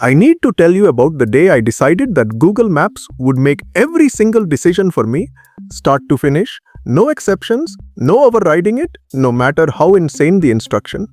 I need to tell you about the day I decided that Google Maps would make every single decision for me, start to finish, no exceptions, no overriding it, no matter how insane the instruction.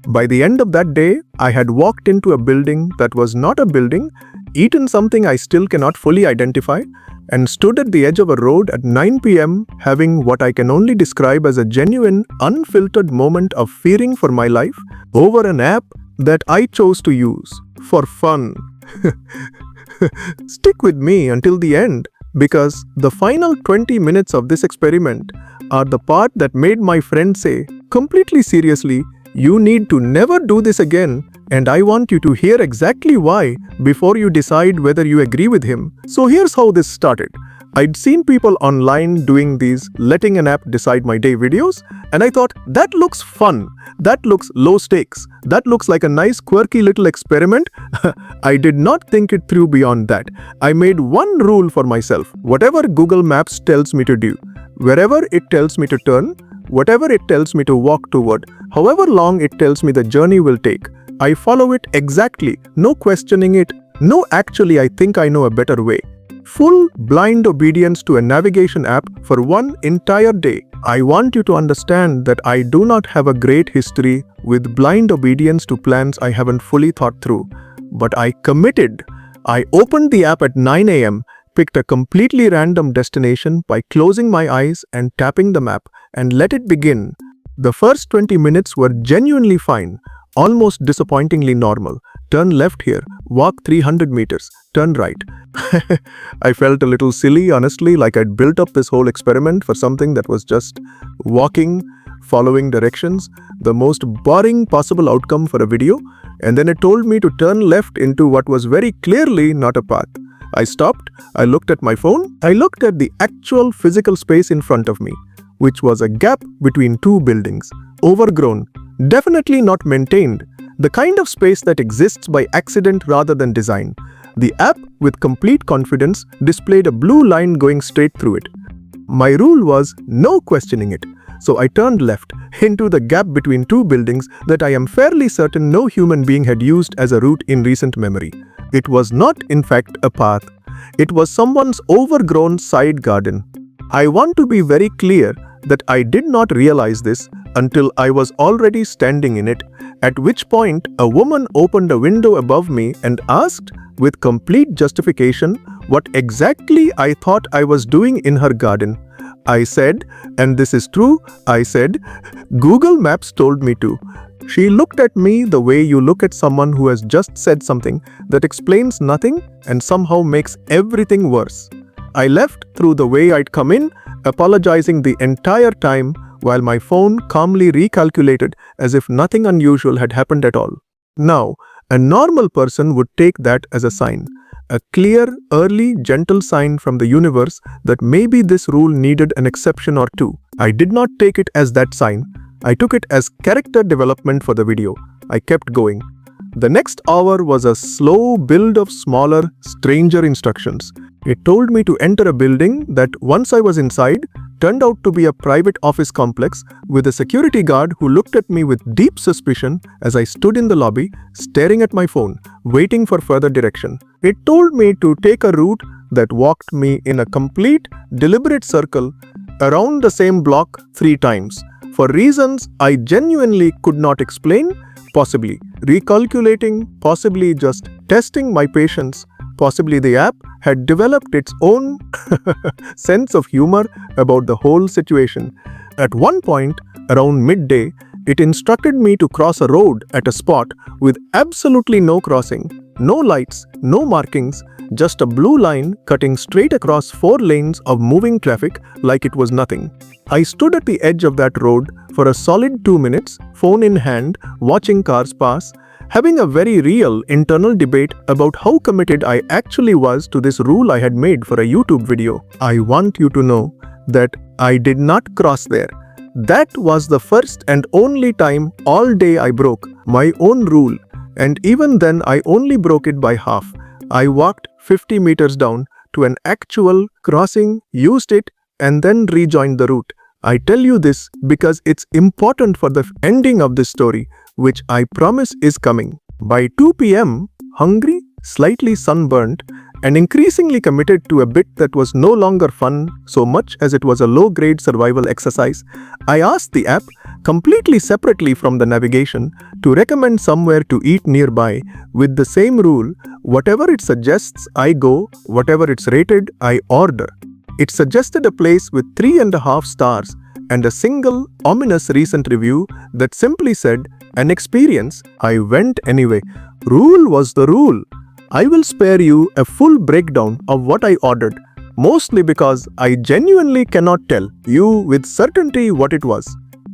By the end of that day, I had walked into a building that was not a building, eaten something I still cannot fully identify, and stood at the edge of a road at 9 p.m. having what I can only describe as a genuine, unfiltered moment of fearing for my life over an app that I chose to use for fun. Stick with me until the end, because the final 20 minutes of this experiment are the part that made my friend say, completely seriously, "You need to never do this again, and I want you to hear exactly why before you decide whether you agree with him." So here's how this started. I'd seen people online doing these letting an app decide my day videos, and I thought, that looks fun, that looks low stakes, that looks like a nice quirky little experiment. I did not think it through beyond that. I made one rule for myself: whatever Google Maps tells me to do, wherever it tells me to turn, whatever it tells me to walk toward, however long it tells me the journey will take, I follow it exactly, no questioning it, no actually I think I know a better way. Full blind obedience to a navigation app for one entire day. I want you to understand that I do not have a great history with blind obedience to plans I haven't fully thought through. But I committed. I opened the app at 9 a.m., picked a completely random destination by closing my eyes and tapping the map, and let it begin. The first 20 minutes were genuinely fine, almost disappointingly normal. Turn left here, walk 300 meters, turn right. I felt a little silly, honestly, like I'd built up this whole experiment for something that was just walking, following directions, the most boring possible outcome for a video, and then it told me to turn left into what was very clearly not a path. I stopped, I looked at my phone, I looked at the actual physical space in front of me, which was a gap between two buildings, overgrown, definitely not maintained, the kind of space that exists by accident rather than design. The app, with complete confidence, displayed a blue line going straight through it. My rule was no questioning it, so I turned left into the gap between two buildings that I am fairly certain no human being had used as a route in recent memory. It was not, in fact, a path. It was someone's overgrown side garden. I want to be very clear that I did not realize this until I was already standing in it, at which point a woman opened a window above me and asked, with complete justification, what exactly I thought I was doing in her garden. I said, and this is true, I said, "Google Maps told me to." She looked at me the way you look at someone who has just said something that explains nothing and somehow makes everything worse. I left through the way I'd come in, apologizing the entire time while my phone calmly recalculated as if nothing unusual had happened at all. Now, a normal person would take that as a sign, a clear, early, gentle sign from the universe that maybe this rule needed an exception or two. I did not take it as that sign. I took it as character development for the video. I kept going. The next hour was a slow build of smaller, stranger instructions. It told me to enter a building that, once I was inside, turned out to be a private office complex with a security guard who looked at me with deep suspicion as I stood in the lobby, staring at my phone, waiting for further direction. It told me to take a route that walked me in a complete, deliberate circle around the same block 3 times, for reasons I genuinely could not explain, possibly recalculating, possibly just testing my patience. Possibly the app had developed its own sense of humor about the whole situation. At one point, around midday, it instructed me to cross a road at a spot with absolutely no crossing, no lights, no markings, just a blue line cutting straight across 4 lanes of moving traffic like it was nothing. I stood at the edge of that road for a solid 2 minutes, phone in hand, watching cars pass, having a very real internal debate about how committed I actually was to this rule I had made for a YouTube video. I want you to know that I did not cross there. That was the first and only time all day I broke my own rule, and even then I only broke it by half. I walked 50 meters down to an actual crossing, used it, and then rejoined the route. I tell you this because it's important for the ending of this story, which I promise is coming. By 2 p.m., hungry, slightly sunburnt, and increasingly committed to a bit that was no longer fun so much as it was a low-grade survival exercise, I asked the app, completely separately from the navigation, to recommend somewhere to eat nearby with the same rule: whatever it suggests, I go, whatever it's rated, I order. It suggested a place with 3.5 stars and a single, ominous recent review that simply said, "An experience." I went anyway. Rule was the rule. I will spare you a full breakdown of what I ordered, mostly because I genuinely cannot tell you with certainty what it was.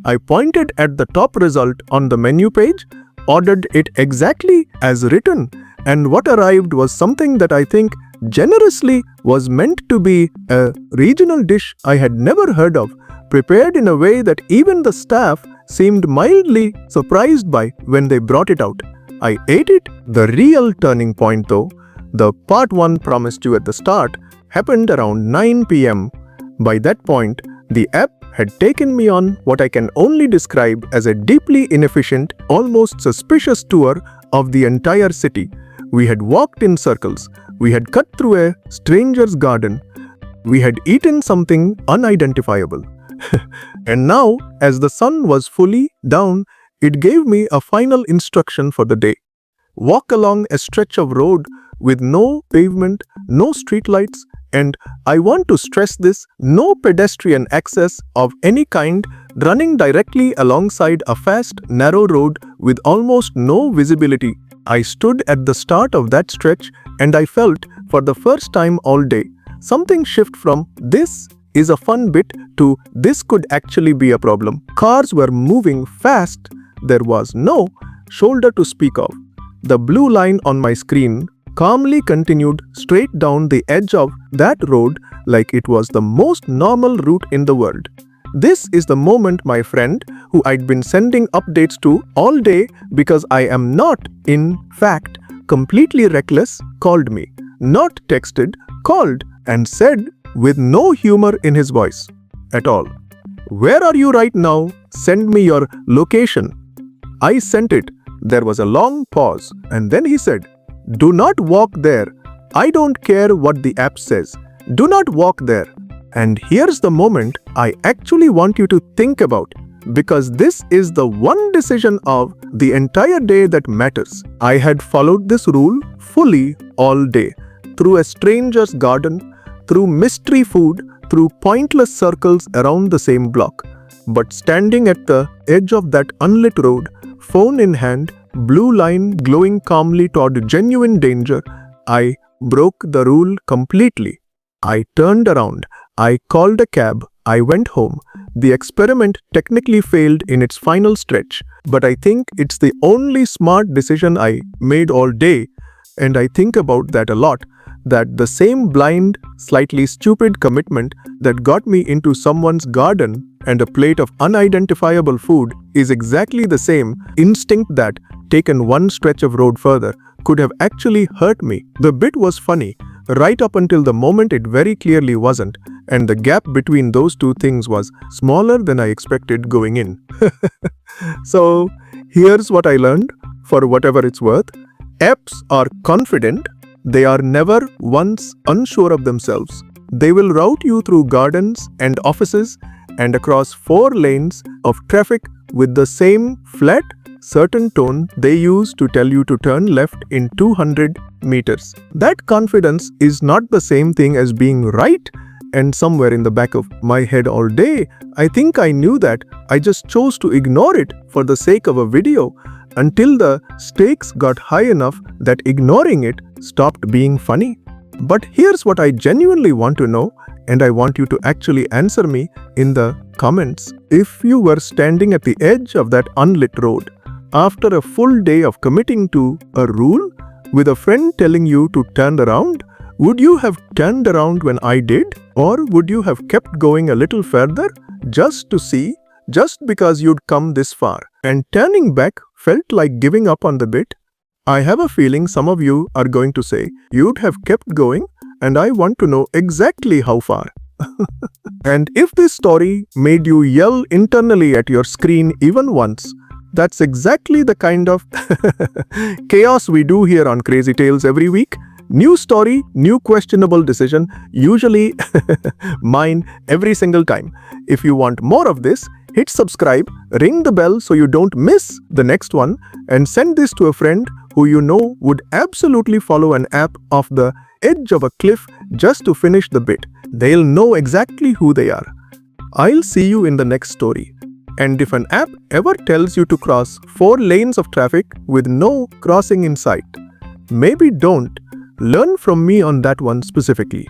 I pointed at the top result on the menu page, ordered it exactly as written, and what arrived was something that I think generously was meant to be a regional dish I had never heard of, prepared in a way that even the staff seemed mildly surprised by when they brought it out. I ate it. The real turning point, though, the part 1 promised you at the start, happened around 9 p.m. By that point, the app had taken me on what I can only describe as a deeply inefficient, almost suspicious tour of the entire city. We had walked in circles. We had cut through a stranger's garden. We had eaten something unidentifiable. And now, as the sun was fully down, it gave me a final instruction for the day. Walk along a stretch of road with no pavement, no streetlights, and I want to stress this, no pedestrian access of any kind, running directly alongside a fast, narrow road with almost no visibility. I stood at the start of that stretch and I felt, for the first time all day, something shift from "this is a fun bit" to "this could actually be a problem." Cars were moving fast. There was no shoulder to speak of. The blue line on my screen calmly continued straight down the edge of that road like it was the most normal route in the world. This is the moment my friend, who I'd been sending updates to all day because I am not, in fact, completely reckless, called me. Not texted, called, and said, with no humor in his voice at all, "Where are you right now? Send me your location." I sent it. There was a long pause, and then he said, "Do not walk there. I don't care what the app says. Do not walk there." And here's the moment I actually want you to think about, because this is the one decision of the entire day that matters. I had followed this rule fully all day, through a stranger's garden, through mystery food, through pointless circles around the same block. But standing at the edge of that unlit road, phone in hand, blue line glowing calmly toward genuine danger, I broke the rule completely. I turned around. I called a cab. I went home. The experiment technically failed in its final stretch, but I think it's the only smart decision I made all day, and I think about that a lot. That the same blind, slightly stupid commitment that got me into someone's garden and a plate of unidentifiable food is exactly the same instinct that, taken one stretch of road further, could have actually hurt me. The bit was funny, right up until the moment it very clearly wasn't, and the gap between those two things was smaller than I expected going in. So, here's what I learned, for whatever it's worth. Apps are confident. They are never once unsure of themselves. They will route you through gardens and offices and across 4 lanes of traffic with the same flat, certain tone they use to tell you to turn left in 200 meters. That confidence is not the same thing as being right, and somewhere in the back of my head all day, I think I knew that. I just chose to ignore it for the sake of a video, until the stakes got high enough that ignoring it stopped being funny. But here's what I genuinely want to know, and I want you to actually answer me in the comments. If you were standing at the edge of that unlit road, after a full day of committing to a rule, with a friend telling you to turn around, would you have turned around when I did? Or would you have kept going a little further, just to see, just because you'd come this far? And turning back felt like giving up on the bit? I have a feeling some of you are going to say, you'd have kept going, and I want to know exactly how far. And if this story made you yell internally at your screen even once, That's exactly the kind of chaos we do here on Crazy Tales every week. New story, new questionable decision, usually mine every single time. If you want more of this, hit subscribe, ring the bell so you don't miss the next one, and send this to a friend who you know would absolutely follow an app off the edge of a cliff just to finish the bit. They'll know exactly who they are. I'll see you in the next story. And if an app ever tells you to cross 4 lanes of traffic with no crossing in sight, maybe don't. Learn from me on that one specifically.